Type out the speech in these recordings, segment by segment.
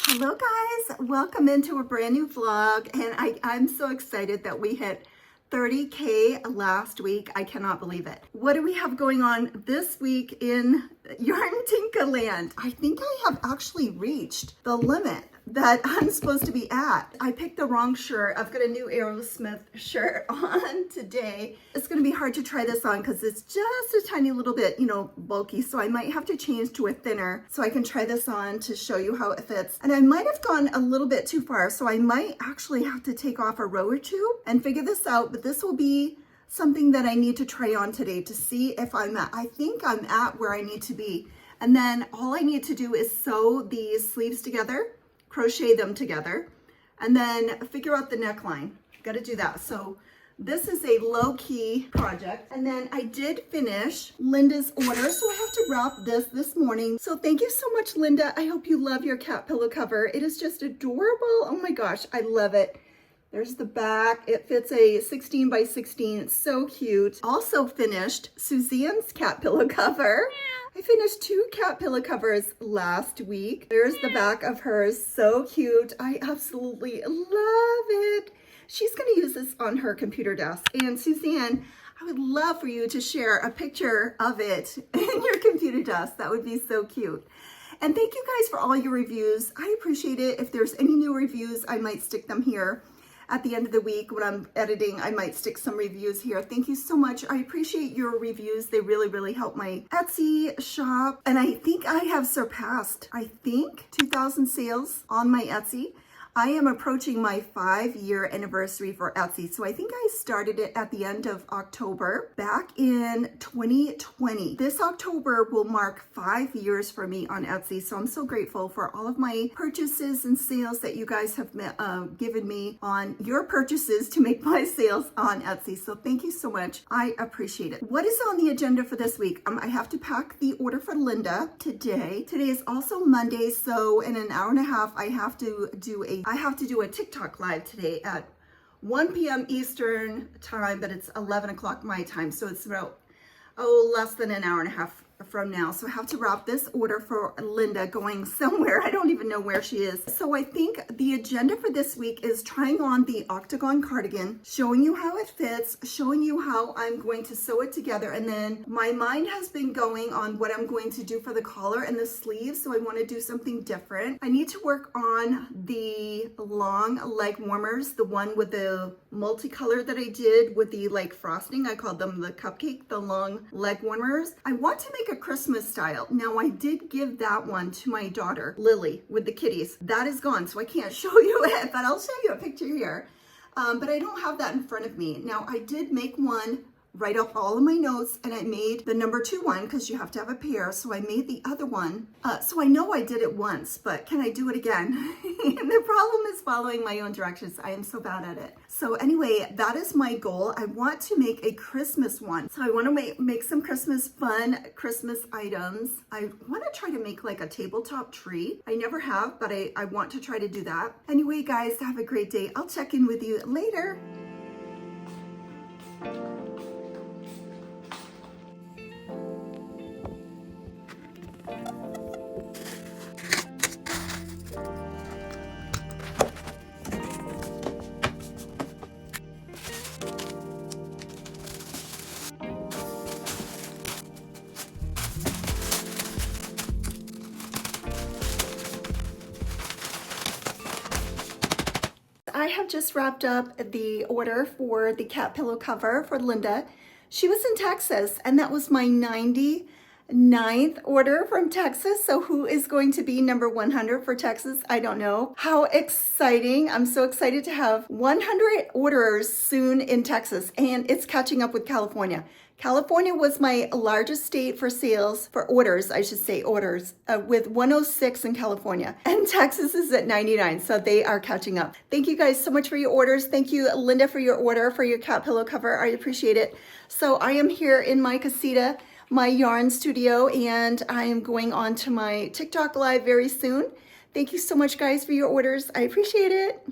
Hello guys, welcome into a brand new vlog, and I'm so excited that we hit 30K last week. I cannot believe it. What do we have going on this week in Yarn Tinka land? I think I have actually reached the limit that I'm supposed to be at. I picked the wrong shirt. I've got a new Aerosmith shirt on today. It's gonna be hard to try this on because it's just a tiny little bit, bulky. So I might have to change to a thinner so I can try this on to show you how it fits. And I might have gone a little bit too far. So I might actually have to take off a row or two and figure this out. But this will be something that I need to try on today to see if I think I'm at where I need to be. And then all I need to do is sew these sleeves together, crochet them together, and then figure out the neckline. Got to do that. So this is a low-key project. And then I did finish Linda's order, so I have to wrap this morning. So thank you so much, Linda. I hope you love your cat pillow cover. It is just adorable. Oh my gosh, I love it. There's the back. It fits a 16 by 16. It's so cute. Also finished Suzanne's cat pillow cover. I finished 2 cat pillow covers last week. There's the back of hers. So cute. I absolutely love it. She's going to use this on her computer desk. And Suzanne, I would love for you to share a picture of it in your computer desk. That would be so cute. And thank you guys for all your reviews. I appreciate it. If there's any new reviews, I might stick them here. At the end of the week when I'm editing, I might stick some reviews here. Thank you so much. I appreciate your reviews. They really, really help my Etsy shop. And I think I have surpassed, 2,000 sales on my Etsy. I am approaching my 5-year anniversary for Etsy. So I think I started it at the end of October back in 2020. This October will mark 5 years for me on Etsy. So I'm so grateful for all of my purchases and sales that you guys have given me on your purchases to make my sales on Etsy. So thank you so much. I appreciate it. What is on the agenda for this week? I have to pack the order for Linda today. Today is also Monday. So in an hour and a half, I have to do a TikTok live today at 1 p.m. Eastern time, but it's 11 o'clock my time. So it's about, less than an hour and a half from now. So I have to wrap this order for Linda going somewhere. I don't even know where she is. So I think the agenda for this week is trying on the Octagon cardigan, showing you how it fits, showing you how I'm going to sew it together. And then my mind has been going on what I'm going to do for the collar and the sleeves. So I want to do something different. I need to work on the long leg warmers, the one with the multicolor that I did with the frosting. I called them the cupcake, the long leg warmers. I want to make a Christmas style. Now I did give that one to my daughter, Lily, with the kitties. That is gone, so I can't show you it, but I'll show you a picture here. But I don't have that in front of me. Now I did make one, write up all of my notes, and I made the number 2 one because you have to have a pair. So I made the other one. So I know I did it once, but can I do it again? The problem is following my own directions. I am so bad at it. So anyway, that is my goal. I want to make a Christmas one. So I want to make some fun Christmas items. I want to try to make like a tabletop tree. I never have, but I want to try to do that. Anyway, guys, have a great day. I'll check in with you later. I have just wrapped up the order for the cat pillow cover for Linda. She was in Texas, and that was my 99th order from Texas. So who is going to be number 100 for Texas? I don't know. How exciting. I'm so excited to have 100 orders soon in Texas, and it's catching up with California. California was my largest state for sales, for orders, I should say orders, with 106 in California. And Texas is at 99, so they are catching up. Thank you guys so much for your orders. Thank you, Linda, for your order for your cat pillow cover. I appreciate it. So I am here in my casita, my yarn studio, and I am going on to my TikTok live very soon. Thank you so much, guys, for your orders. I appreciate it.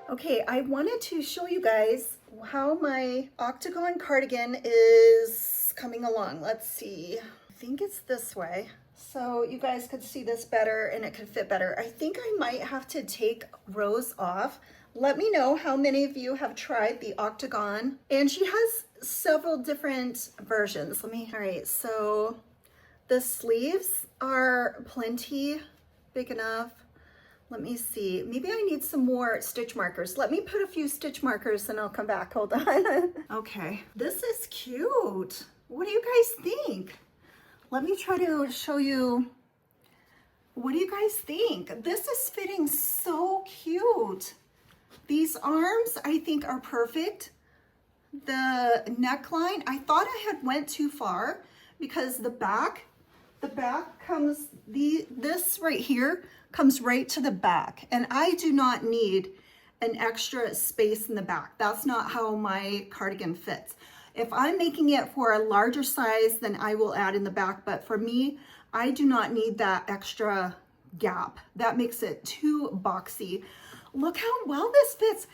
Okay, I wanted to show you guys how my Octagon cardigan is coming along. Let's see. I think it's this way. So you guys could see this better and it could fit better. I think I might have to take rows off. Let me know how many of you have tried the Octagon. And she has several different versions. All right, so the sleeves are plenty big enough. Let me see, maybe I need some more stitch markers. Let me put a few stitch markers and I'll come back, hold on. Okay, this is cute. What do you guys think? Let me try to show you. What do you guys think? This is fitting so cute. These arms, I think, are perfect. The neckline, I thought I had went too far because the back comes, this right here comes right to the back. And I do not need an extra space in the back. That's not how my cardigan fits. If I'm making it for a larger size, then I will add in the back. But for me, I do not need that extra gap. That makes it too boxy. Look how well this fits.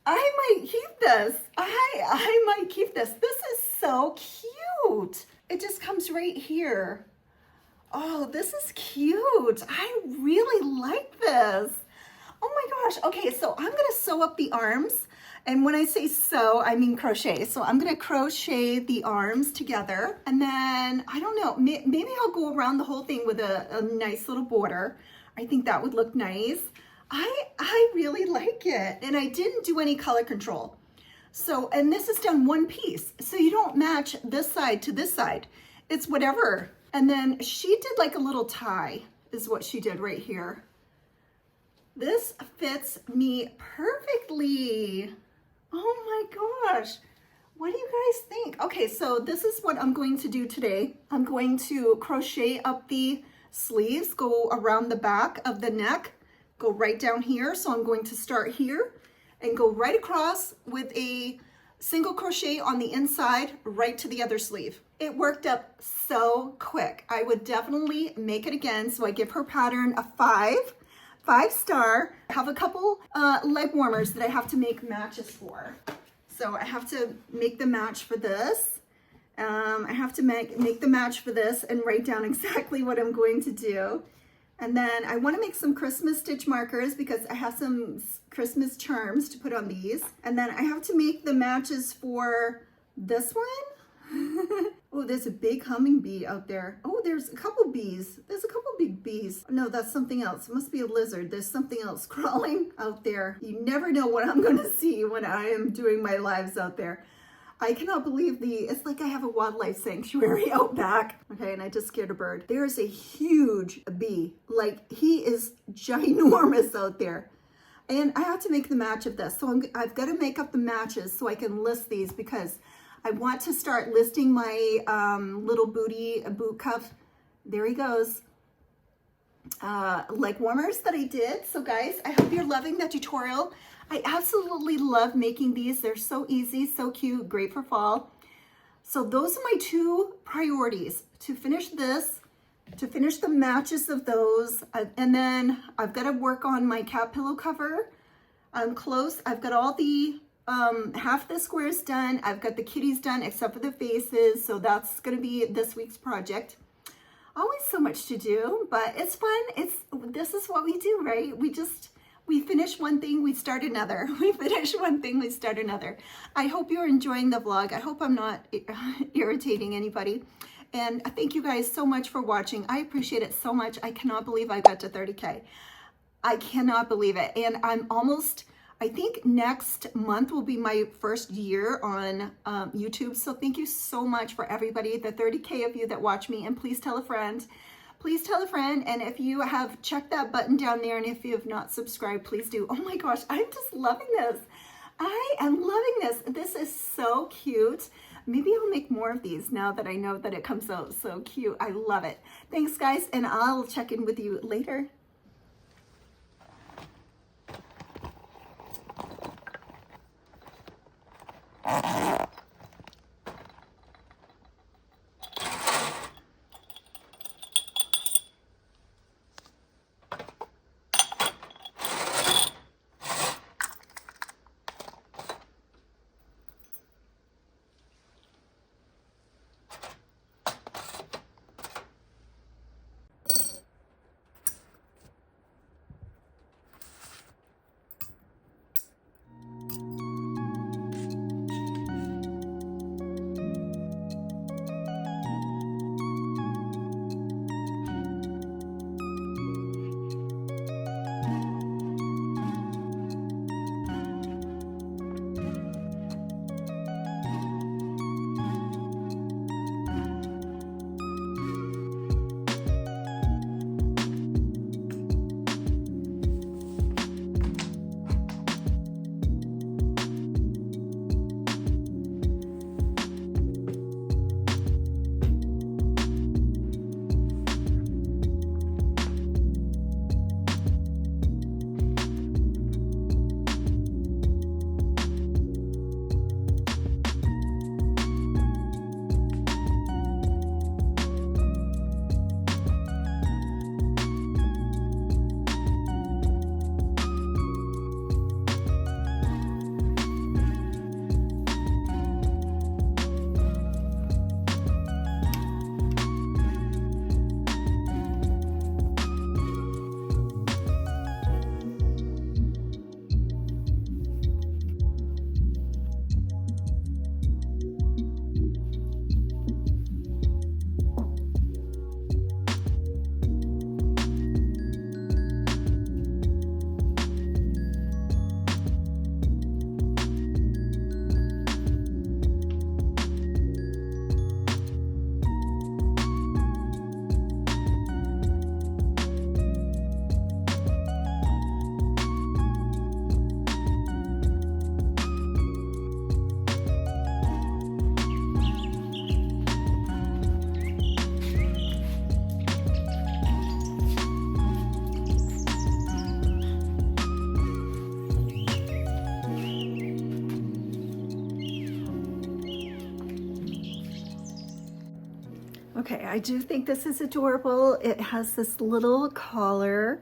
I might keep this. I might keep this. This is so cute. It just comes right here. Oh, this is cute. I really like this. Oh my gosh. Okay, so I'm gonna sew up the arms. And when I say sew, I mean crochet. So I'm gonna crochet the arms together. And then, I don't know, maybe I'll go around the whole thing with a nice little border. I think that would look nice. I really like it. And I didn't do any color control. So, and this is done one piece. So you don't match this side to this side. It's whatever. And then she did like a little tie is what she did right here. This fits me perfectly. Oh my gosh. What do you guys think? Okay, so this is what I'm going to do today. I'm going to crochet up the sleeves, go around the back of the neck, go right down here. So I'm going to start here and go right across with a single crochet on the inside right to the other sleeve. It worked up so quick. I would definitely make it again. So I give her pattern a 5-star. I have a couple leg warmers that I have to make matches for. So I have to make the match for this. I have to make the match for this and write down exactly what I'm going to do. And then I want to make some Christmas stitch markers because I have some Christmas charms to put on these. And then I have to make the matches for this one. Oh, there's a big humming bee out there. Oh, there's a couple bees. There's a couple big bees. No, that's something else. It must be a lizard. There's something else crawling out there. You never know what I'm going to see when I am doing my lives out there. I cannot believe it's like I have a wildlife sanctuary out back. Okay, and I just scared a bird. There's a huge bee. Like, he is ginormous out there. And I have to make the match of this. So I've got to make up the matches so I can list these, because I want to start listing my little boot cuff. There he goes. Leg warmers that I did. So guys, I hope you're loving the tutorial. I absolutely love making these. They're so easy, so cute, great for fall. So those are my two priorities: to finish this, to finish the matches of those, and then I've got to work on my cat pillow cover. I'm close. I've got all the half the squares done. I've got the kitties done except for the faces, so that's going to be this week's project. Always so much to do, but it's fun. This is what we do, right? We finish one thing, we start another. We finish one thing, we start another. I hope you're enjoying the vlog. I hope I'm not irritating anybody. And thank you guys so much for watching. I appreciate it so much. I cannot believe I got to 30K. I cannot believe it. And I'm almost, I think next month will be my first year on YouTube. So thank you so much for everybody, the 30K of you that watch me. And please tell a friend. Please tell a friend. And if you have checked that button down there, and if you have not subscribed, please do. Oh my gosh, I'm just loving this. I am loving this. This is so cute. Maybe I'll make more of these now that I know that it comes out so cute. I love it. Thanks guys, and I'll check in with you later. Okay, I do think this is adorable. It has this little collar.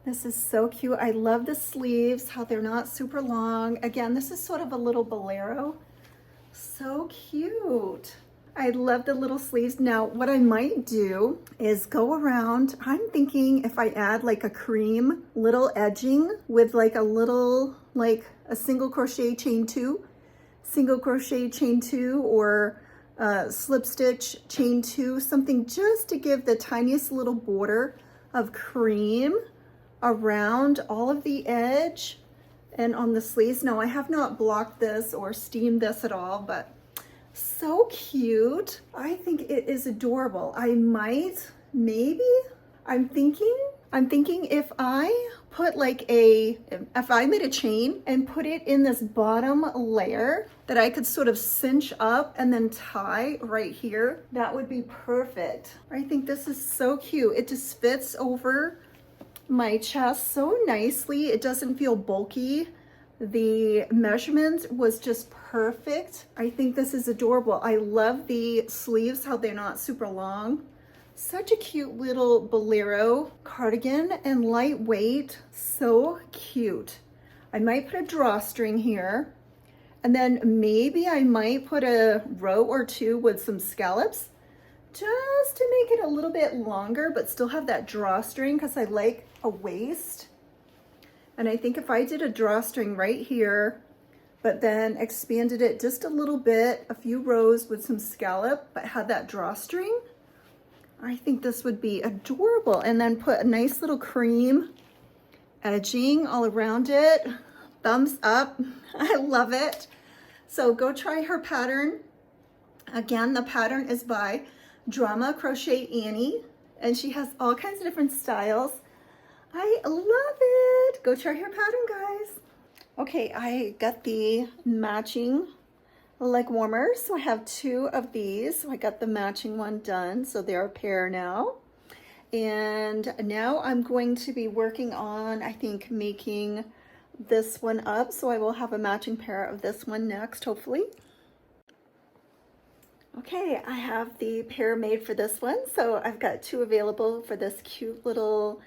This is so cute. I love the sleeves, how they're not super long. Again, this is sort of a little bolero. So cute. I love the little sleeves. Now, what I might do is go around. I'm thinking if I add like a cream little edging with like a little, like a single crochet chain two, or slip stitch chain two, something just to give the tiniest little border of cream around all of the edge and on the sleeves. Now I have not blocked this or steamed this at all, but so cute. I think it is adorable. I might, maybe, I'm thinking I'm thinking if I put like if I made a chain and put it in this bottom layer that I could sort of cinch up and then tie right here, that would be perfect. I think this is so cute. It just fits over my chest so nicely. It doesn't feel bulky. The measurement was just perfect. I think this is adorable. I love the sleeves, how they're not super long. Such a cute little bolero cardigan and lightweight, so cute. I might put a drawstring here, and then maybe I might put a row or two with some scallops just to make it a little bit longer, but still have that drawstring because I like a waist. And I think if I did a drawstring right here, but then expanded it just a little bit, a few rows with some scallop, but had that drawstring, I think this would be adorable. And then put a nice little cream edging all around it. Thumbs up. I love it. So go try her pattern. Again, the pattern is by Drama Crochet Annie, and she has all kinds of different styles. I love it. Go try her pattern, guys. Okay, I got the matching leg warmers. So I have two of these. So I got the matching one done. So they're a pair now. And now I'm going to be working on, I think, making this one up. So I will have a matching pair of this one next, hopefully. Okay, I have the pair made for this one. So I've got two available for this cute little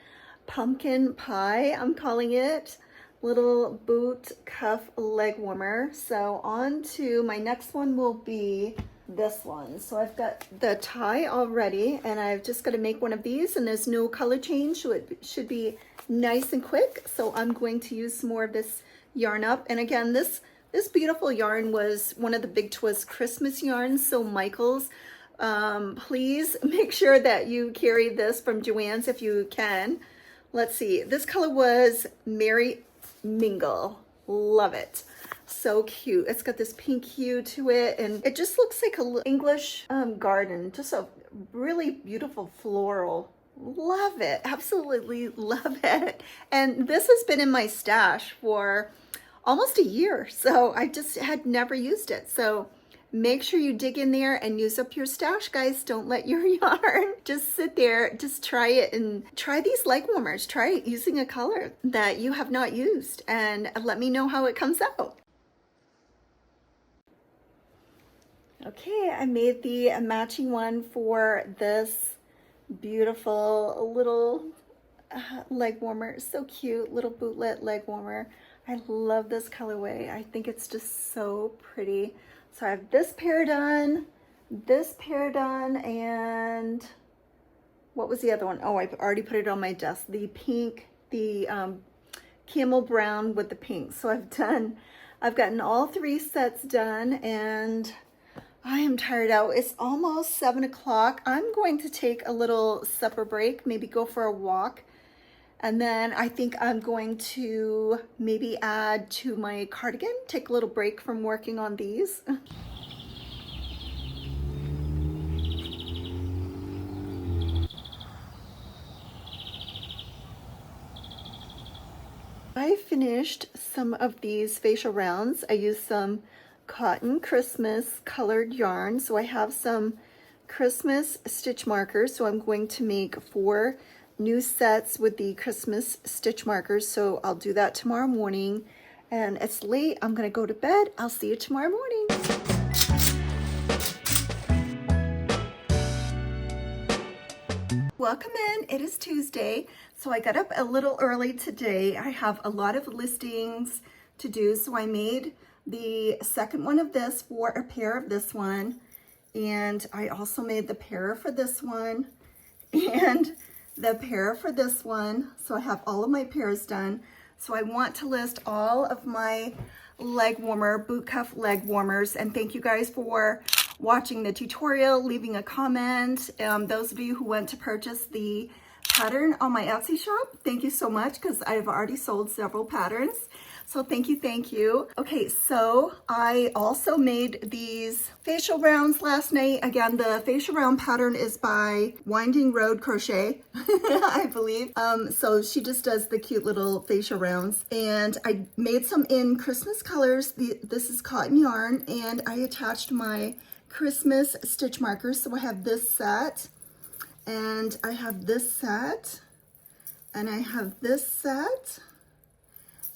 pumpkin pie, I'm calling it. Little boot cuff leg warmer. So on to my next one will be this one. So I've got the tie already, and I've just got to make one of these, and there's no color change, so it should be nice and quick. So I'm going to use some more of this yarn up. And again, this beautiful yarn was one of the Big Twist Christmas yarns. So Michael's, please make sure that you carry this from Joann's if you can. Let's see, this color was Merry Mingle. Love it. So cute. It's got this pink hue to it, and it just looks like an English garden. Just a really beautiful floral. Love it. Absolutely love it. And this has been in my stash for almost a year, so I just had never used it. So make sure you dig in there and use up your stash, guys. Don't let your yarn just sit there. Just try it, and try these leg warmers. Try using a color that you have not used, and let me know how it comes out. Okay, I made the matching one for this beautiful little leg warmer. So cute, little bootlet leg warmer. I love this colorway. I think it's just so pretty. So I have this pair done, and what was the other one? Oh, I've already put it on my desk. The pink, the camel brown with the pink. So I've gotten all three sets done, and I am tired out. It's almost 7 o'clock. I'm going to take a little supper break, maybe go for a walk. And then I think I'm going to maybe add to my cardigan, take a little break from working on these. I finished some of these facial rounds. I used some cotton Christmas colored yarn. So I have some Christmas stitch markers. So I'm going to make 4 new sets with the Christmas stitch markers. So I'll do that tomorrow morning. And it's late. I'm going to go to bed. I'll see you tomorrow morning. Welcome in. It is Tuesday. So I got up a little early today. I have a lot of listings to do. So I made the second one of this for a pair of this one. And I also made the pair for this one. And the pair for this one. So I have all of my pairs done. So I want to list all of my leg warmer, boot cuff leg warmers. And thank you guys for watching the tutorial, leaving a comment. Those of you who went to purchase the pattern on my Etsy shop, thank you so much, because I've already sold several patterns. So thank you, thank you. Okay, so I also made these facial rounds last night. Again, the facial round pattern is by Winding Road Crochet, I believe. So she just does the cute little facial rounds. And I made some in Christmas colors. This is cotton yarn, and I attached my Christmas stitch markers. So I have this set, and I have this set, and I have this set,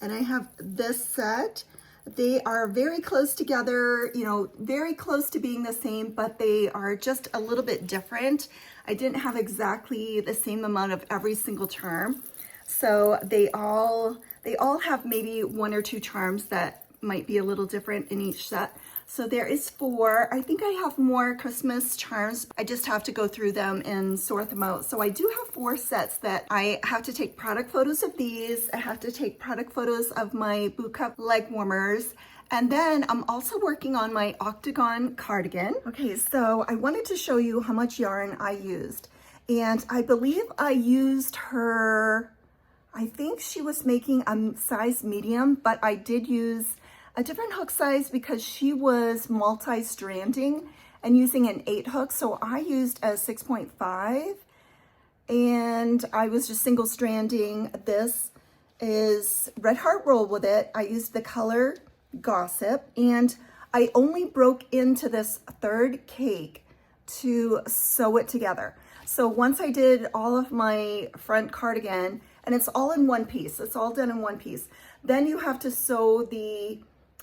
and I have this set. They are very close together, you know, very close to being the same, but they are just a little bit different. I didn't have exactly the same amount of every single charm. So they all have maybe 1 or 2 charms that might be a little different in each set. So there is 4. I think I have more Christmas charms. I just have to go through them and sort them out. So I do have 4 sets that I have to take product photos of these. I have to take product photos of my boot cup leg warmers. And then I'm also working on my Octagon cardigan. Okay, so I wanted to show you how much yarn I used. And I believe I used her, I think she was making a size medium, but I did use a different hook size because she was multi-stranding and using an 8 hook. So I used a 6.5 and I was just single stranding. This is Red Heart Roll with it. I used the color Gossip, and I only broke into this 3rd cake to sew it together. So once I did all of my front cardigan, and it's all in one piece, it's all done in one piece, then you have to sew the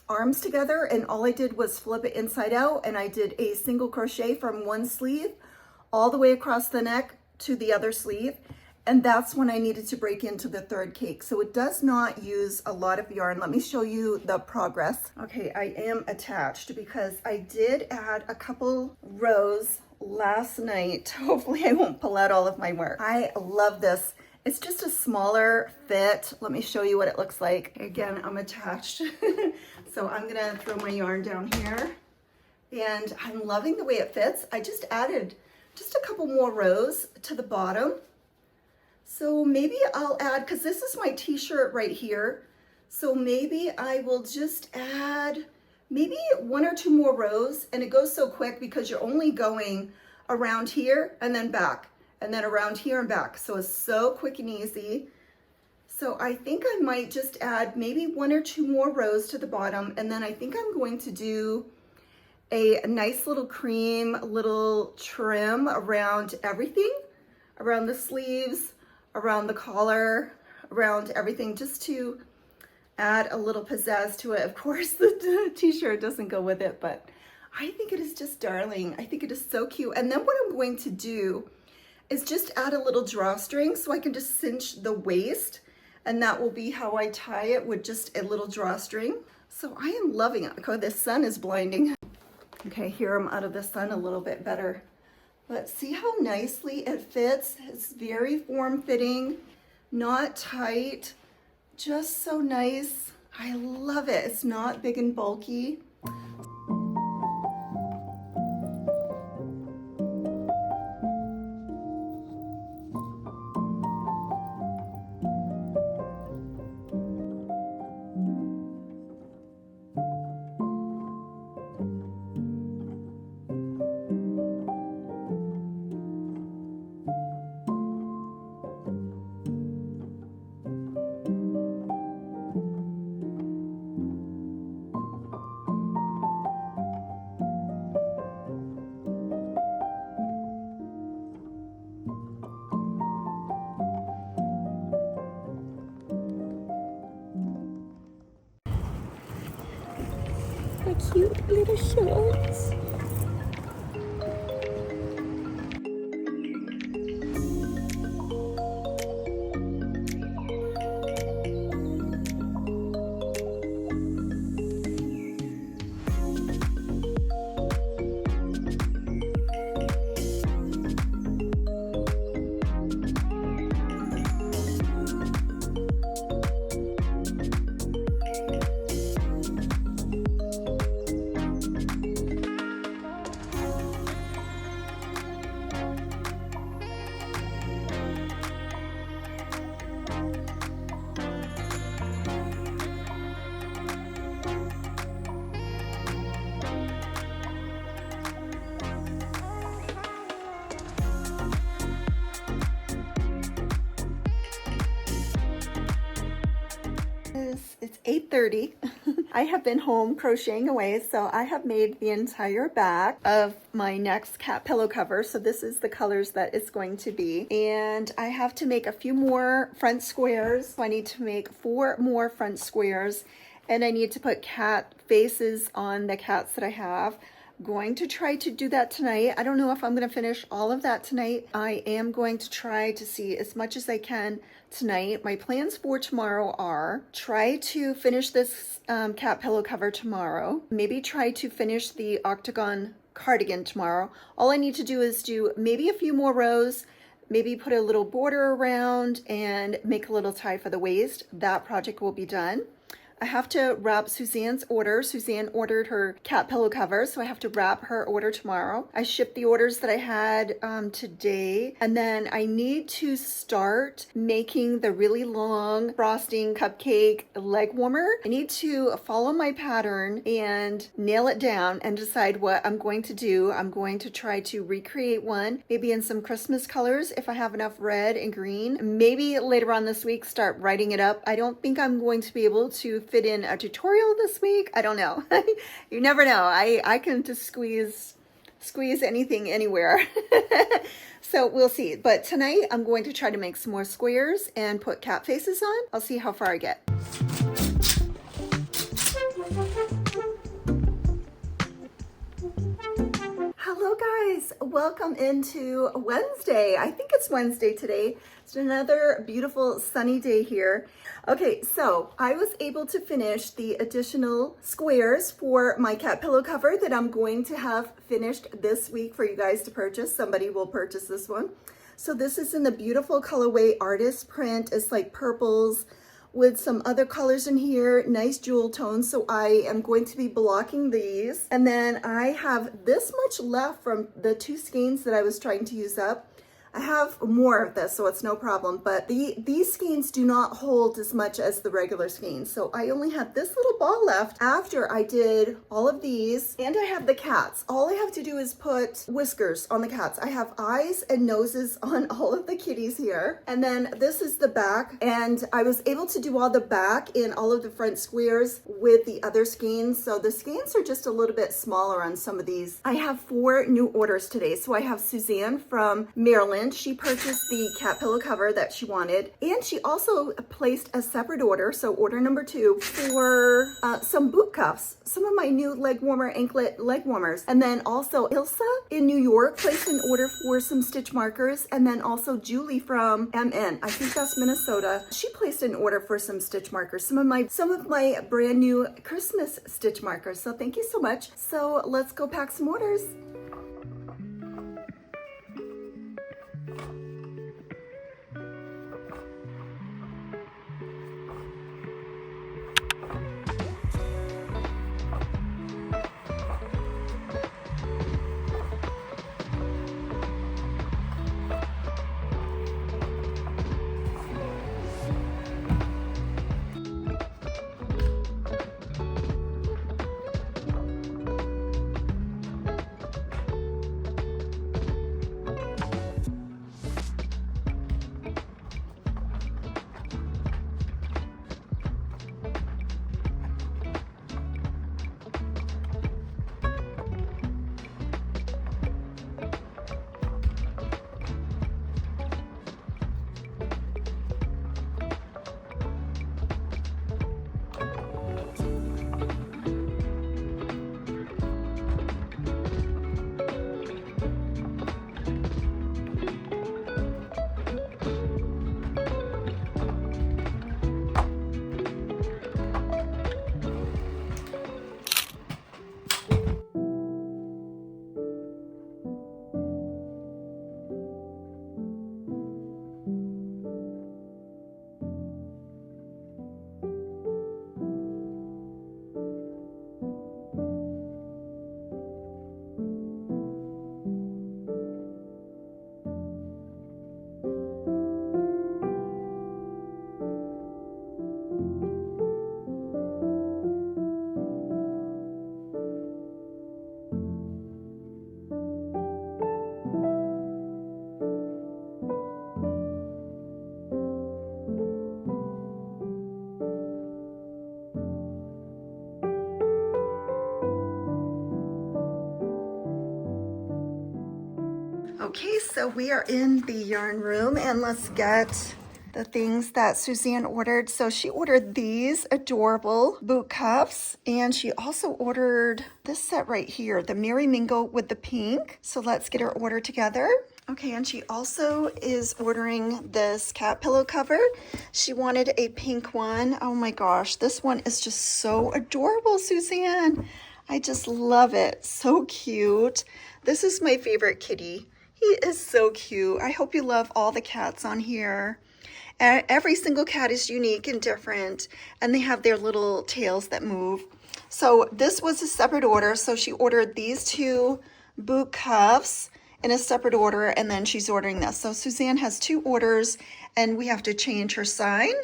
arms together, and all I did was flip it inside out, and I did a single crochet from one sleeve all the way across the neck to the other sleeve, and that's when I needed to break into the 3rd cake. So it does not use a lot of yarn. Let me show you the progress. Okay, I am attached because I did add a couple rows last night. Hopefully I won't pull out all of my work. I love this. It's just a smaller fit. Let me show you what it looks like. Again, I'm attached. So I'm gonna throw my yarn down here, and I'm loving the way it fits. I just added just a couple more rows to the bottom. So maybe I'll add, because this is my t-shirt right here, so maybe I will just add maybe 1 or 2 more rows, and it goes so quick because you're only going around here and then back, and then around here and back. So it's so quick and easy. So I think I might just add maybe 1 or 2 more rows to the bottom, and then I think I'm going to do a nice little cream, little trim around everything, around the sleeves, around the collar, around everything, just to add a little pizzazz to it. Of course, the t-shirt doesn't go with it, but I think it is just darling. I think it is so cute. And then what I'm going to do is just add a little drawstring so I can just cinch the waist, and that will be how I tie it, with just a little drawstring. So I am loving it. Oh, the sun is blinding. Okay, here I'm out of the sun a little bit better. But see how nicely it fits? It's very form-fitting, not tight, just so nice. I love it. It's not big and bulky. Cute little shorts. 8:30. I have been home crocheting away, so I have made the entire back of my next cat pillow cover. So this is the colors that it's going to be. And I have to make a few more front squares. So I need to make 4 more front squares, and I need to put cat faces on the cats that I have. Going to try to do that tonight. I don't know if I'm going to finish all of that tonight. I am going to try to see as much as I can tonight. My plans for tomorrow are try to finish this cat pillow cover tomorrow. Maybe try to finish the Octagon Cardigan tomorrow. All I need to do is do maybe a few more rows, maybe put a little border around and make a little tie for the waist. That project will be done. I have to wrap Suzanne's order. Suzanne ordered her cat pillow cover, so I have to wrap her order tomorrow. I shipped the orders that I had today, and then I need to start making the really long frosting cupcake leg warmer. I need to follow my pattern and nail it down and decide what I'm going to do. I'm going to try to recreate one, maybe in some Christmas colors if I have enough red and green. Maybe later on this week start writing it up. I don't think I'm going to be able to fit in a tutorial this week. I don't know. You never know. I can just squeeze anything anywhere. So we'll see. But tonight I'm going to try to make some more squares and put cat faces on. I'll see how far I get. Hello guys, welcome into Wednesday. I think it's Wednesday today. It's another beautiful sunny day here. Okay, so I was able to finish the additional squares for my cat pillow cover that I'm going to have finished this week for you guys to purchase. Somebody will purchase this one. So this is in the beautiful colorway artist print. It's like purples with some other colors in here, nice jewel tones. So I am going to be blocking these. And then I have this much left from the 2 skeins that I was trying to use up. I have more of this, so it's no problem, but these skeins do not hold as much as the regular skeins. So I only have this little ball left after I did all of these, and I have the cats. All I have to do is put whiskers on the cats. I have eyes and noses on all of the kitties here. And then this is the back, and I was able to do all the back in all of the front squares with the other skeins. So the skeins are just a little bit smaller on some of these. I have 4 new orders today. So I have Suzanne from Maryland. She purchased the cat pillow cover that she wanted, and she also placed a separate order, so order number 2, for some boot cuffs, some of my new leg warmer anklet leg warmers. And then also Ilsa in New York placed an order for some stitch markers, and then also Julie from MN, I think that's Minnesota, she placed an order for some stitch markers, some of my brand new Christmas stitch markers. So thank you so much. So let's go pack some orders. Okay, so we are in the yarn room and let's get the things that Suzanne ordered. So she ordered these adorable boot cuffs, and she also ordered this set right here, the Merry Mingle with the pink. So let's get her order together. Okay, and she also is ordering this cat pillow cover. She wanted a pink one. Oh my gosh, this one is just so adorable, Suzanne. I just love it. So cute. This is my favorite kitty. He is so cute. I hope you love all the cats on here. Every single cat is unique and different, and they have their little tails that move. So this was a separate order. So she ordered these two boot cuffs in a separate order, and then she's ordering this. So Suzanne has two orders, and we have to change her sign.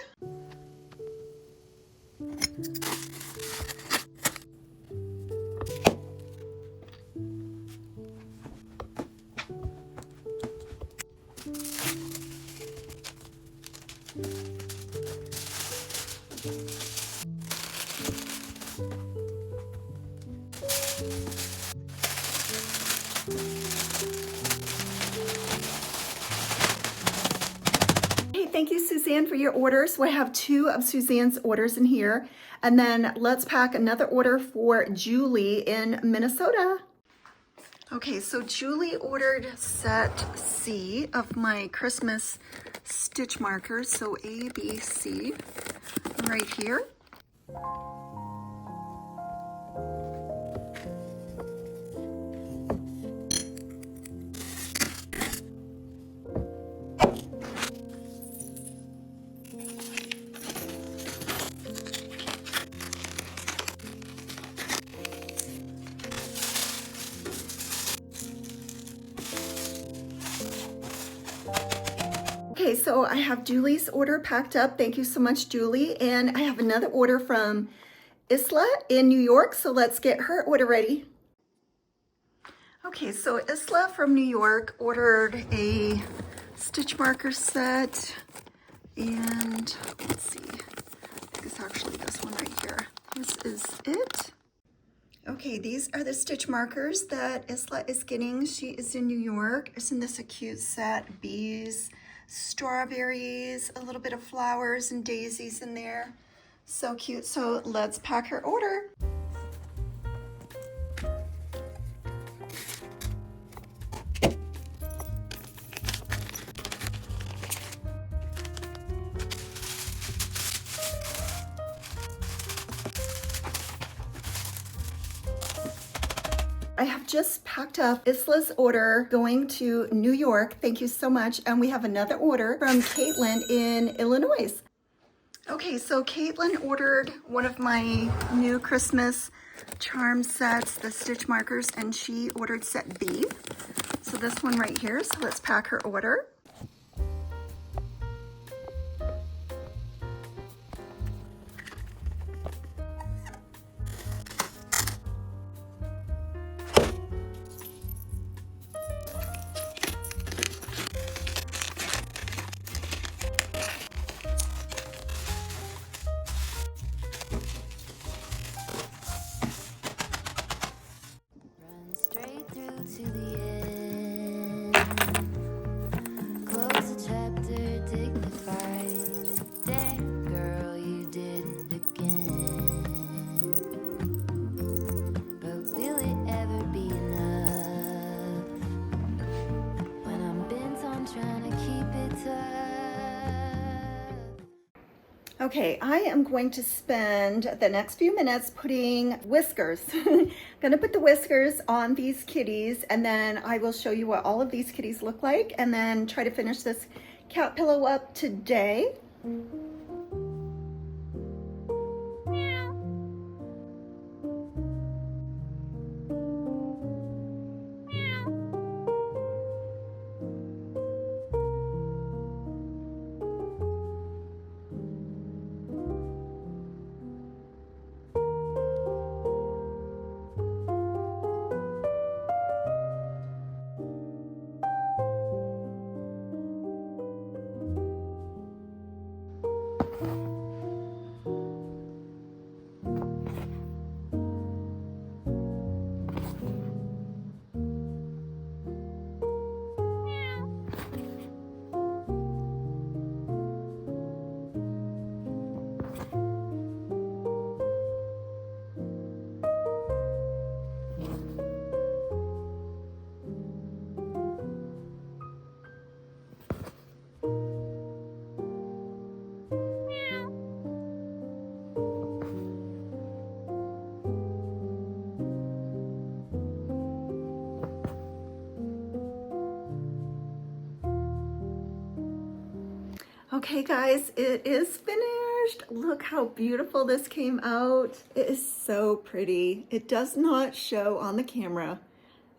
Thank you, Suzanne, for your orders. We have two of Suzanne's orders in here. And then let's pack another order for Julie in Minnesota. Okay, so Julie ordered set C of my Christmas stitch markers. So A, B, C, right here. Okay, so I have Julie's order packed up. Thank you so much, Julie. And I have another order from Isla in New York. So let's get her order ready. Okay, so Isla from New York ordered a stitch marker set. And let's see, I think it's actually this one right here. This is it. Okay, these are the stitch markers that Isla is getting. She is in New York. Isn't this a cute set? Bees, strawberries, a little bit of flowers and daisies in there. So cute. So let's pack her order. I have just packed up Isla's order going to New York. Thank you so much. And we have another order from Kaitlyn in Illinois. Okay, so Kaitlyn ordered one of my new Christmas charm sets, the stitch markers, and she ordered set B. So this one right here. So let's pack her order. Okay, I am going to spend the next few minutes putting whiskers. Gonna put the whiskers on these kitties, and then I will show you what all of these kitties look like, and then try to finish this cat pillow up today. Okay guys, it is finished. Look how beautiful this came out. It is so pretty. It does not show on the camera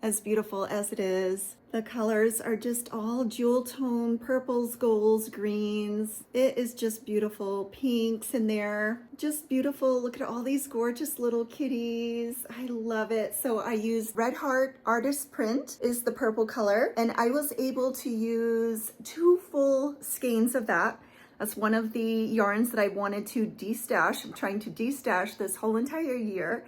as beautiful as it is. The colors are just all jewel tone, purples, golds, greens. It is just beautiful. Pinks in there, just beautiful. Look at all these gorgeous little kitties. I love it. So I used Red Heart Artist Print is the purple color, and I was able to use 2 full skeins of that. That's one of the yarns that I wanted to destash. I'm trying to destash this whole entire year.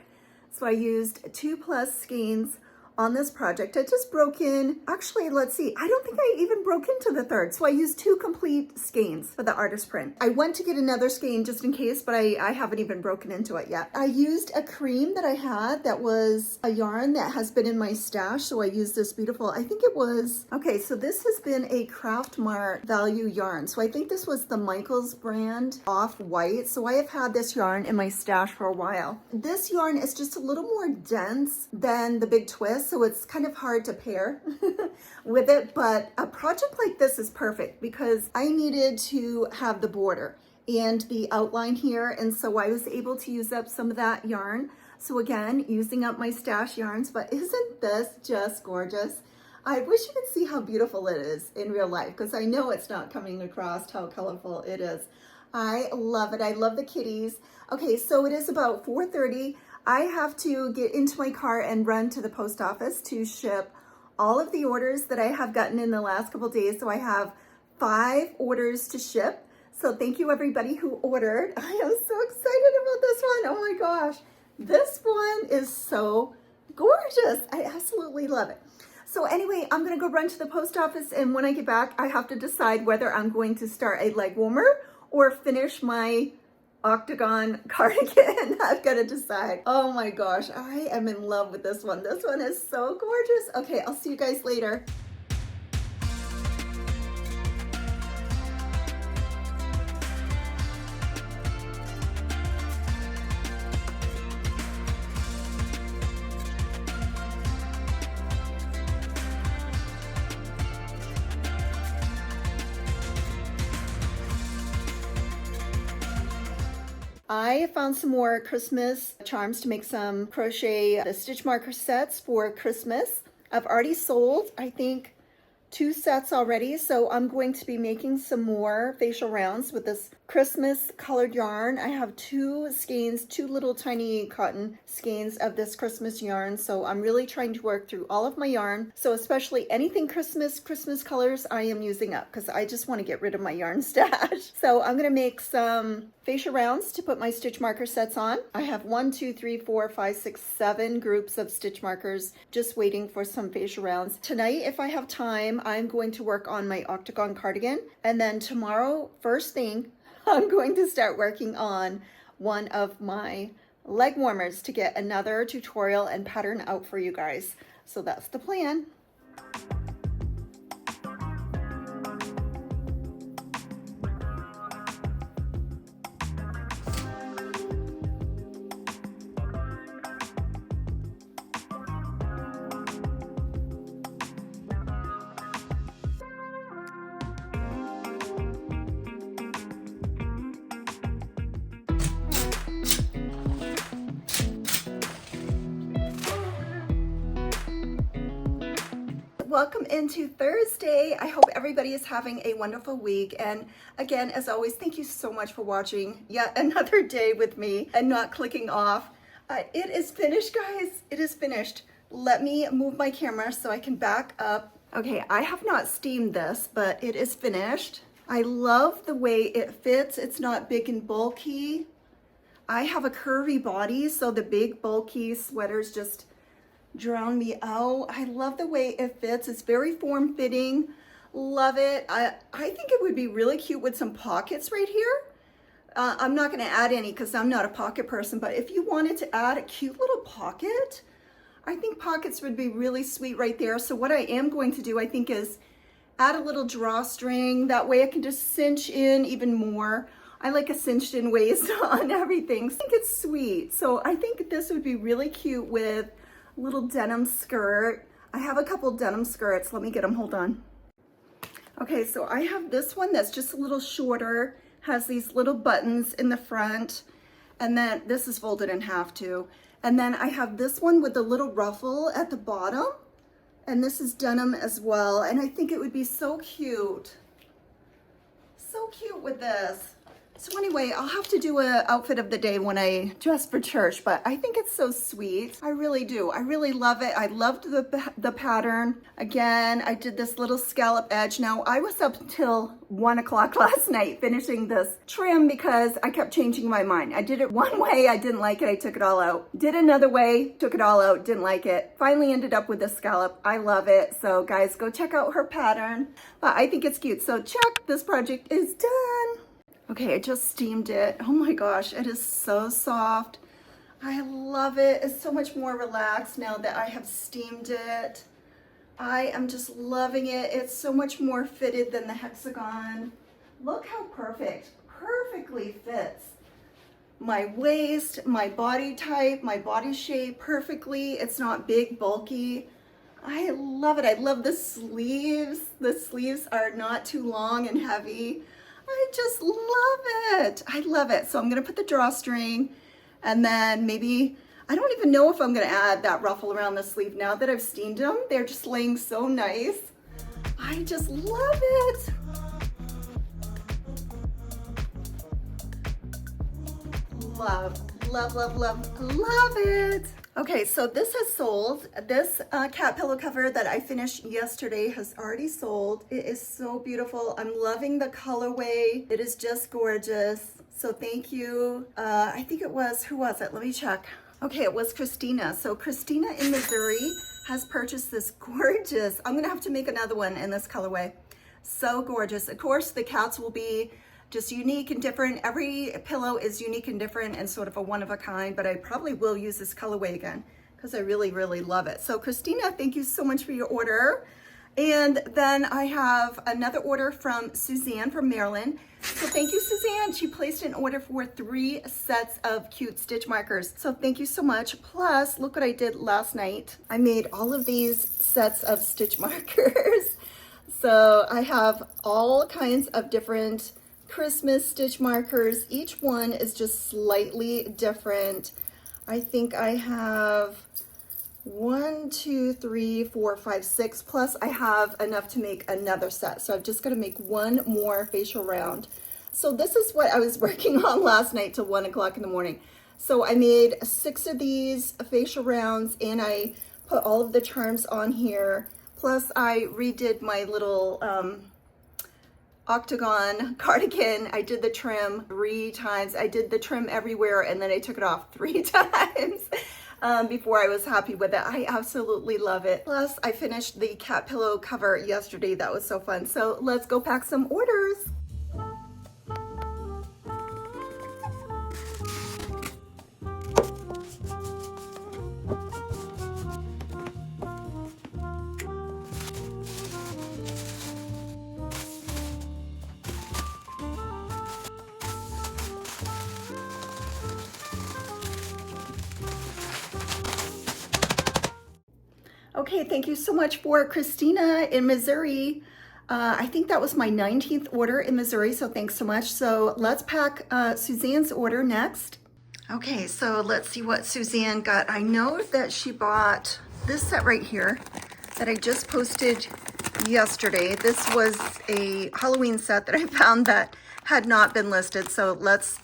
So I used 2+ skeins on this project. I just broke in, actually, let's see, I don't think I even broke into the 3rd. So I used 2 complete skeins for the artist print. I went to get another skein just in case, but I haven't even broken into it yet. I used a cream that I had that was a yarn that has been in my stash. So I used this beautiful, I think it was, okay, so this has been a Craft Mart value yarn. So I think this was the Michaels brand Off-White. So I have had this yarn in my stash for a while. This yarn is just a little more dense than the Big Twist. So it's kind of hard to pair with it, but a project like this is perfect because I needed to have the border and the outline here, and so I was able to use up some of that yarn. So again, using up my stash yarns, but isn't this just gorgeous? I wish you could see how beautiful it is in real life, because I know it's not coming across how colorful it is. I love it. I love the kitties. Okay, so it is about 4:30. I have to get into my car and run to the post office to ship all of the orders that I have gotten in the last couple days. So I have 5 orders to ship. So thank you everybody who ordered. I am so excited about this one. Oh my gosh. This one is so gorgeous. I absolutely love it. So anyway, I'm gonna go run to the post office, and when I get back, I have to decide whether I'm going to start a leg warmer or finish my Octagon cardigan. I've got to decide. Oh my gosh, I am in love with this one. This one is so gorgeous. Okay, I'll see you guys later. I found some more Christmas charms to make some crochet stitch marker sets for Christmas. I've already sold, I think, 2 sets already, so I'm going to be making some more facial rounds with this Christmas colored yarn. I have 2 skeins, 2 little tiny cotton skeins of this Christmas yarn, so I'm really trying to work through all of my yarn. So especially anything Christmas colors I am using up, because I just want to get rid of my yarn stash. So I'm going to make some facial rounds to put my stitch marker sets on. I have 1, 2, 3, 4, 5, 6, 7 groups of stitch markers just waiting for some facial rounds. Tonight, if I have time, I'm going to work on my Octagon cardigan, and then tomorrow, first thing, I'm going to start working on one of my leg warmers to get another tutorial and pattern out for you guys. So that's the plan. Welcome into Thursday. I hope everybody is having a wonderful week. And again, as always, thank you so much for watching yet another day with me and not clicking off. It is finished, guys. It is finished. Let me move my camera so I can back up. Okay, I have not steamed this, but it is finished. I love the way it fits. It's not big and bulky. I have a curvy body, so the big bulky sweaters just drown me out. I love the way it fits. It's very form-fitting. Love it. I think it would be really cute with some pockets right here. I'm not going to add any because I'm not a pocket person, but if you wanted to add a cute little pocket, I think pockets would be really sweet right there. So what I am going to do, I think, is add a little drawstring. That way I can just cinch in even more. I like a cinched in waist on everything. So I think it's sweet. So I think this would be really cute with little denim skirt. I have a couple denim skirts. Let me get them, hold on. Okay, so I have this one that's just a little shorter, has these little buttons in the front, and then this is folded in half too. And then I have this one with the little ruffle at the bottom, and this is denim as well. And I think it would be so cute. So cute with this. So anyway, I'll have to do a outfit of the day when I dress for church, but I think it's so sweet. I really do. I really love it. I loved the pattern. Again, I did this little scallop edge. Now, I was up until 1 o'clock last night finishing this trim because I kept changing my mind. I did it one way, I didn't like it, I took it all out. Did another way, took it all out, didn't like it. Finally ended up with this scallop. I love it. So guys, go check out her pattern. I think it's cute. So check, this project is done. Okay, I just steamed it. Oh my gosh, it is so soft. I love it. It's so much more relaxed now that I have steamed it. I am just loving it. It's so much more fitted than the hexagon. Look how perfectly fits my waist, my body type, my body shape perfectly. It's not big, bulky. I love it. I love the sleeves. The sleeves are not too long and heavy. I just love it. I love it. So I'm going to put the drawstring, and then maybe, I don't even know if I'm going to add that ruffle around the sleeve now that I've steamed them. They're just laying so nice. I just love it. Love, love, love, love, love it. Okay, so this has sold. This cat pillow cover that I finished yesterday has already sold. It is so beautiful. I'm loving the colorway. It is just gorgeous. So thank you. I think it was, who was it? Let me check. Okay, it was Kristina. So Kristina in Missouri has purchased this gorgeous, I'm gonna have to make another one in this colorway. So gorgeous. Of course, the cats will be just unique and different. Every pillow is unique and different and sort of a one of a kind, but I probably will use this colorway again because I really, really love it. So Kristina, thank you so much for your order. And then I have another order from Suzanne from Maryland. So thank you, Suzanne. She placed an order for 3 sets of cute stitch markers. So thank you so much. Plus, look what I did last night. I made all of these sets of stitch markers. So I have all kinds of different Christmas stitch markers. Each one is just slightly different. I think I have 1, 2, 3, 4, 5, 6, plus I have enough to make another set. So I've just got to make one more facial round. So this is what I was working on last night till 1 o'clock in the morning. So I made 6 of these facial rounds and I put all of the charms on here. Plus I redid my little Octagon Cardigan. I did the trim 3 times. I did the trim everywhere and then I took it off 3 times before I was happy with it. I absolutely love it. Plus I finished the cat pillow cover yesterday. That was so fun. So let's go pack some orders. Okay, thank you so much for Kristina in Missouri. I think that was my 19th order in Missouri, so thanks so much. So let's pack Suzanne's order next. Okay, so let's see what Suzanne got. I know that she bought this set right here that I just posted yesterday. This was a Halloween set that I found that had not been listed, so let's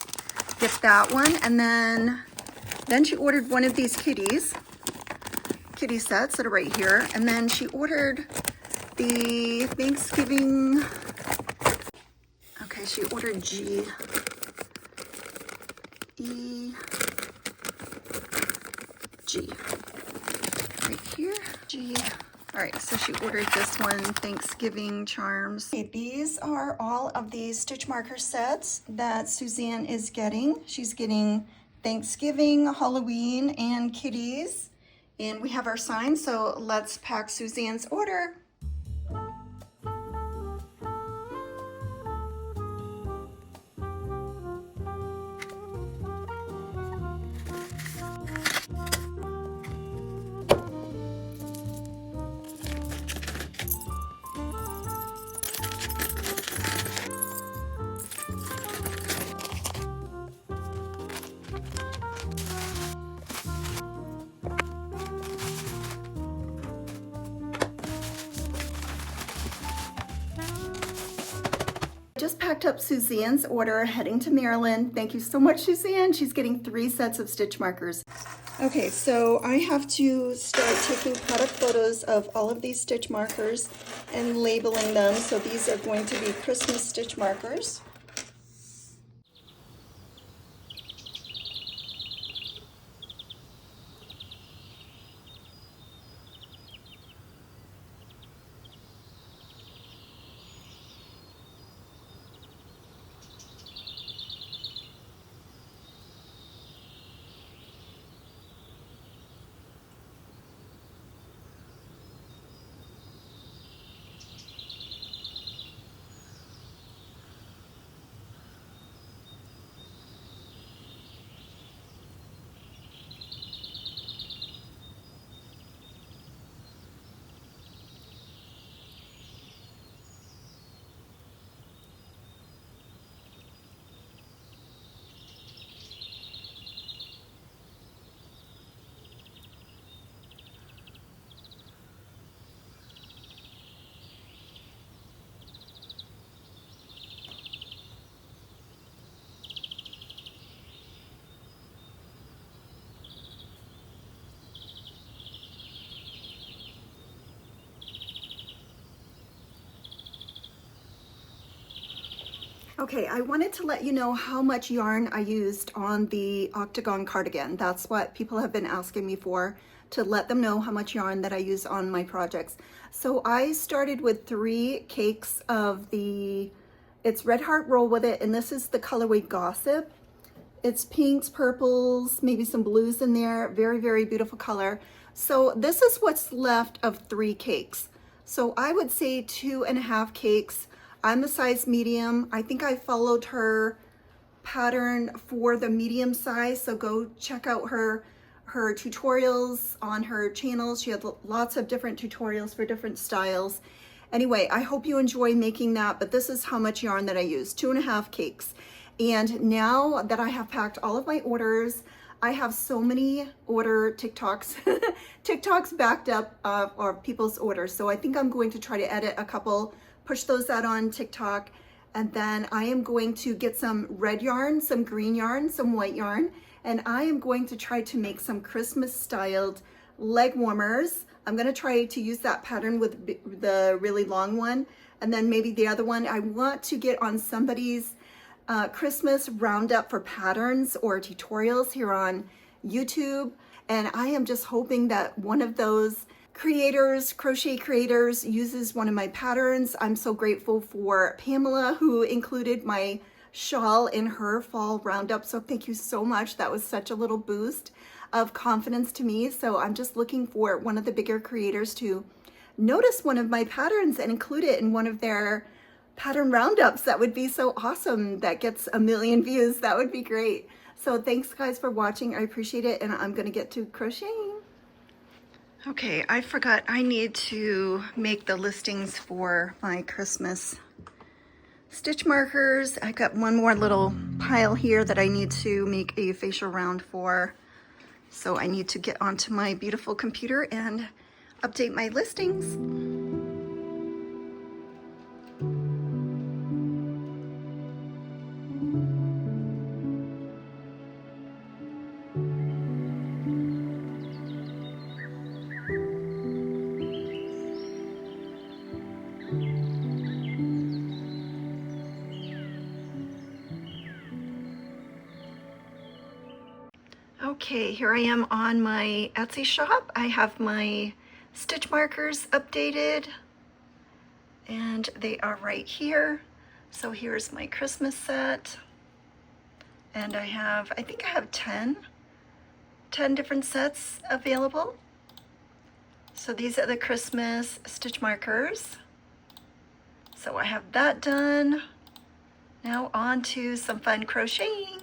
get that one. And then she ordered one of these kitty sets that are right here, and then she ordered the Thanksgiving, okay, she ordered G, E, G, right here, G. All right, so she ordered this one, Thanksgiving charms. Okay, these are all of these stitch marker sets that Suzanne is getting. She's getting Thanksgiving, Halloween, and kitties. And we have our sign, so let's pack Suzanne's order. packed up Suzanne's order, heading to Maryland. Thank you so much, Suzanne. She's getting 3 sets of stitch markers. Okay, so I have to start taking product photos of all of these stitch markers and labeling them. So these are going to be Christmas stitch markers. Okay, I wanted to let you know how much yarn I used on the Octagon cardigan. That's what people have been asking me for, to let them know how much yarn that I use on my projects. So I started with 3 cakes of it's Red Heart Roll With It, and this is the colorway Gossip. It's pinks, purples, maybe some blues in there. Very, very beautiful color. So this is what's left of 3 cakes. So I would say 2.5 cakes. I'm a size medium. I think I followed her pattern for the medium size, so go check out her tutorials on her channel. She had lots of different tutorials for different styles. Anyway, I hope you enjoy making that, but this is how much yarn that I used, 2.5 cakes. And now that I have packed all of my orders, I have so many order TikToks, TikToks backed up or people's orders. So I think I'm going to try to edit a couple, push those out on TikTok, and then I am going to get some red yarn, some green yarn, some white yarn, and I am going to try to make some Christmas styled leg warmers. I'm going to try to use that pattern with the really long one, and then maybe the other one. I want to get on somebody's Christmas roundup for patterns or tutorials here on YouTube, and I am just hoping that one of those crochet creators uses one of my patterns. I'm so grateful for Pamela, who included my shawl in her fall roundup. So thank you so much. That was such a little boost of confidence to me. So I'm just looking for one of the bigger creators to notice one of my patterns and include it in one of their pattern roundups. That would be so awesome. That gets 1 million views. That would be great. So thanks guys for watching. I appreciate it. And I'm going to get to crocheting. Okay, I forgot I need to make the listings for my Christmas stitch markers. I got one more little pile here that I need to make a facial round for. So I need to get onto my beautiful computer and update my listings. Okay, here I am on my Etsy shop. I have my stitch markers updated and they are right here. So here's my Christmas set. And I think I have 10 different sets available. So these are the Christmas stitch markers. So I have that done. Now on to some fun crocheting.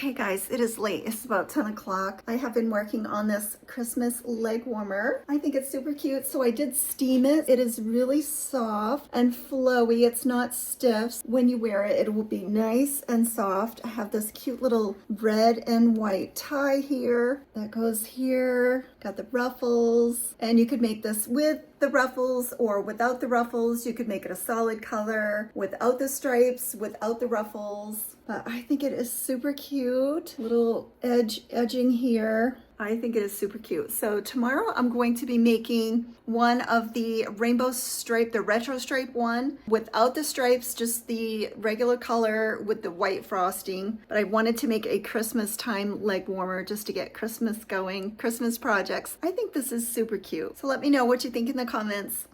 Okay guys, it is late. It's about 10 o'clock. I have been working on this Christmas leg warmer. I think it's super cute. So I did steam it. It is really soft and flowy. It's not stiff. When you wear it, it will be nice and soft. I have this cute little red and white tie here that goes here. Got the ruffles, and you could make this with the ruffles or without the ruffles. You could make it a solid color without the stripes, without the ruffles. But I think it is super cute. Little edging here. I think it is super cute. So tomorrow I'm going to be making one of the rainbow stripe, the retro stripe one, without the stripes, just the regular color with the white frosting. But I wanted to make a Christmas time leg warmer just to get Christmas going, Christmas projects. I think this is super cute. So let me know what you think in the comments.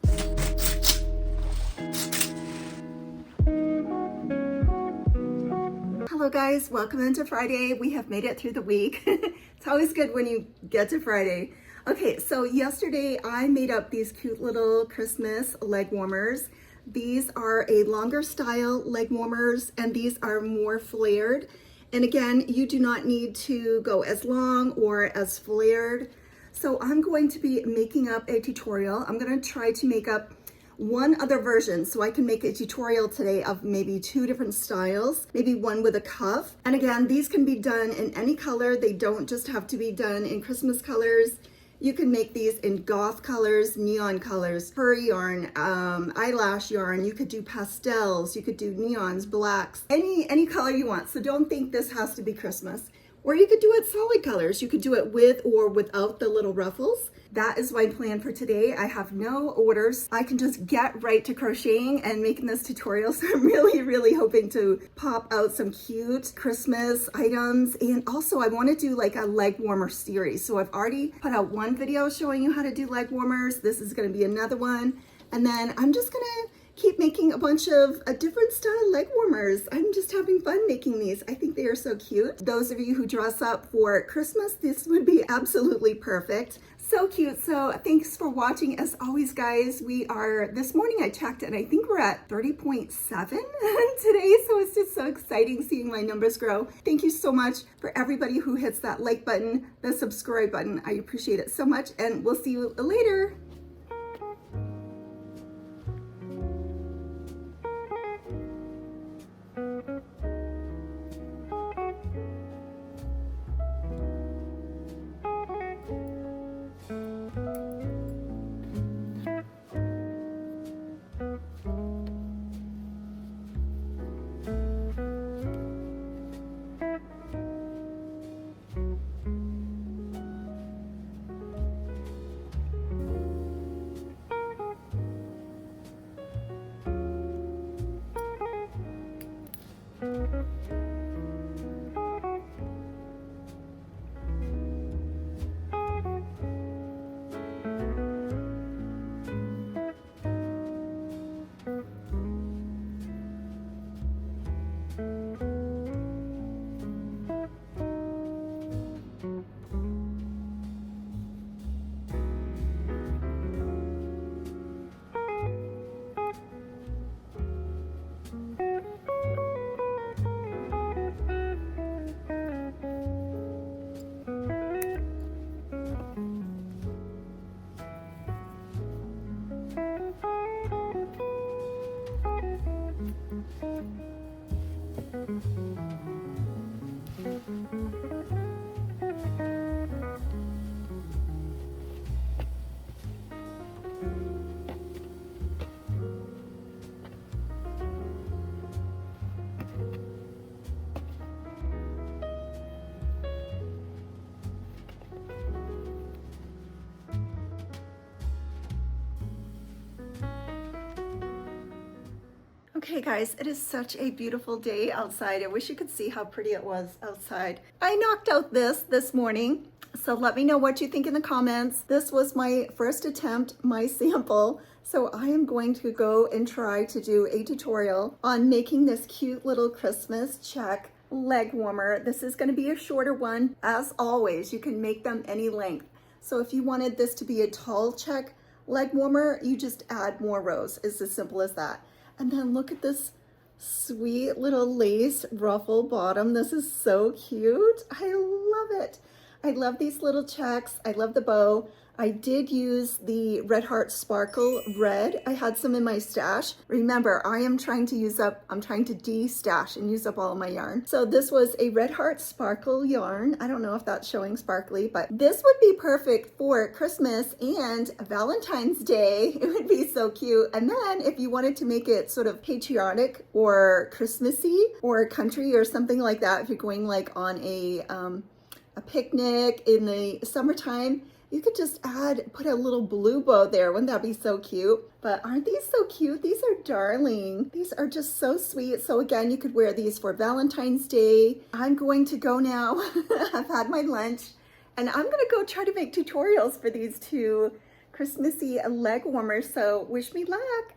Hello guys, welcome into Friday. We have made it through the week. It's always good when you get to Friday. Okay, so yesterday I made up these cute little Christmas leg warmers. These are a longer style leg warmers, and these are more flared. And again, you do not need to go as long or as flared. So I'm going to be making up a tutorial. I'm going to try to make up one other version so I can make a tutorial today of maybe 2 different styles, maybe one with a cuff. And again, these can be done in any color. They don't just have to be done in Christmas colors. You can make these in goth colors, neon colors, furry yarn, eyelash yarn. You could do pastels, you could do neons, blacks, any color you want. So don't think this has to be Christmas. Or you could do it solid colors. You could do it with or without the little ruffles. That is my plan for today. I have no orders. I can just get right to crocheting and making this tutorial. So I'm really hoping to pop out some cute Christmas items. And also I want to do like a leg warmer series. So I've already put out one video showing you how to do leg warmers. This is going to be another one. And then I'm just going to keep making a bunch of different style leg warmers. I'm just having fun making these. I think they are so cute. Those of you who dress up for Christmas, this would be absolutely perfect. So cute. So thanks for watching. As always, guys, this morning I checked and I think we're at 30.7 today. So it's just so exciting seeing my numbers grow. Thank you so much for everybody who hits that like button, the subscribe button. I appreciate it so much, and we'll see you later. Okay guys, it is such a beautiful day outside. I wish you could see how pretty it was outside. I knocked out this morning, so let me know what you think in the comments. This was my first attempt, my sample. So I am going to go and try to do a tutorial on making this cute little Christmas check leg warmer. This is going to be a shorter one. As always, you can make them any length. So if you wanted this to be a tall check leg warmer, you just add more rows. It's as simple as that. And then look at this sweet little lace ruffle bottom. This is so cute. I love it. I love these little checks. I love the bow. I did use the Red Heart Sparkle Red. I had some in my stash. Remember, I'm trying to de-stash and use up all of my yarn. So this was a Red Heart Sparkle yarn. I don't know if that's showing sparkly, but this would be perfect for Christmas and Valentine's Day. It would be so cute. And then if you wanted to make it sort of patriotic or Christmassy or country or something like that, if you're going like on a picnic in the summertime, you could just put a little blue bow there. Wouldn't that be so cute? But aren't these so cute? These are darling. These are just so sweet. So again, you could wear these for Valentine's Day. I'm going to go now. I've had my lunch and I'm gonna go try to make tutorials for these two Christmassy leg warmers. So wish me luck.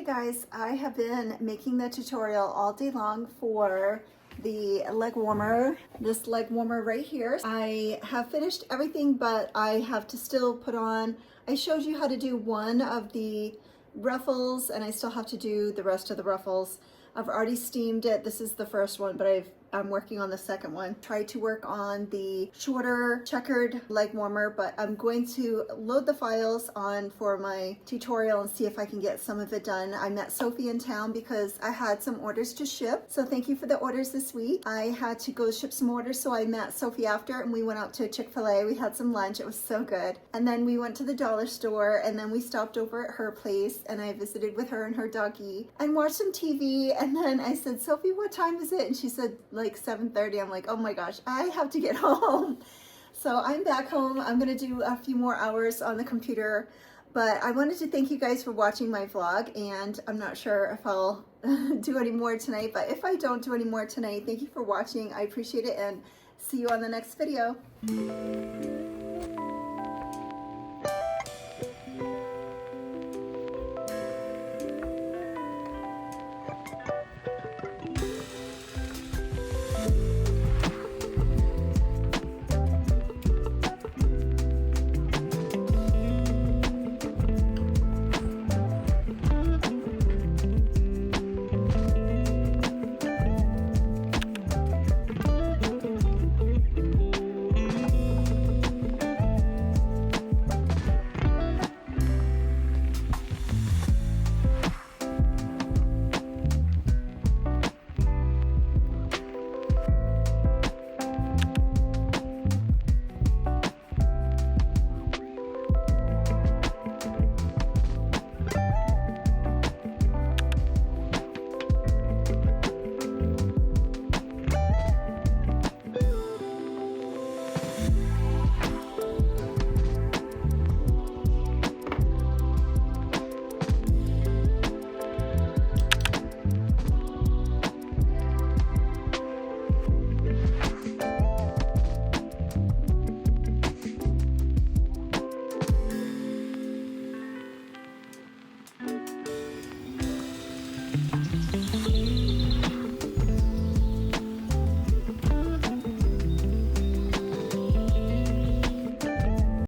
Guys, I have been making the tutorial all day long for the leg warmer, this leg warmer right here. I have finished everything, but I have to still put on, I showed you how to do one of the ruffles and I still have to do the rest of the ruffles. I've already steamed it. This is the first one, but I'm working on the second one. Tried to work on the shorter checkered leg warmer, but I'm going to load the files on for my tutorial and see if I can get some of it done. I met Sophie in town because I had some orders to ship. So thank you for the orders this week. I had to go ship some orders, so I met Sophie after and we went out to Chick-fil-A. We had some lunch. It was so good. And then we went to the dollar store and then we stopped over at her place and I visited with her and her doggy and watched some TV. And then I said, Sophie, what time is it? And she said like 7:30. I'm like, oh my gosh, I have to get home. So I'm back home. I'm gonna do a few more hours on the computer, but I wanted to thank you guys for watching my vlog, and I'm not sure if I'll do any more tonight, but if I don't do any more tonight, thank you for watching. I appreciate it, and see you on the next video.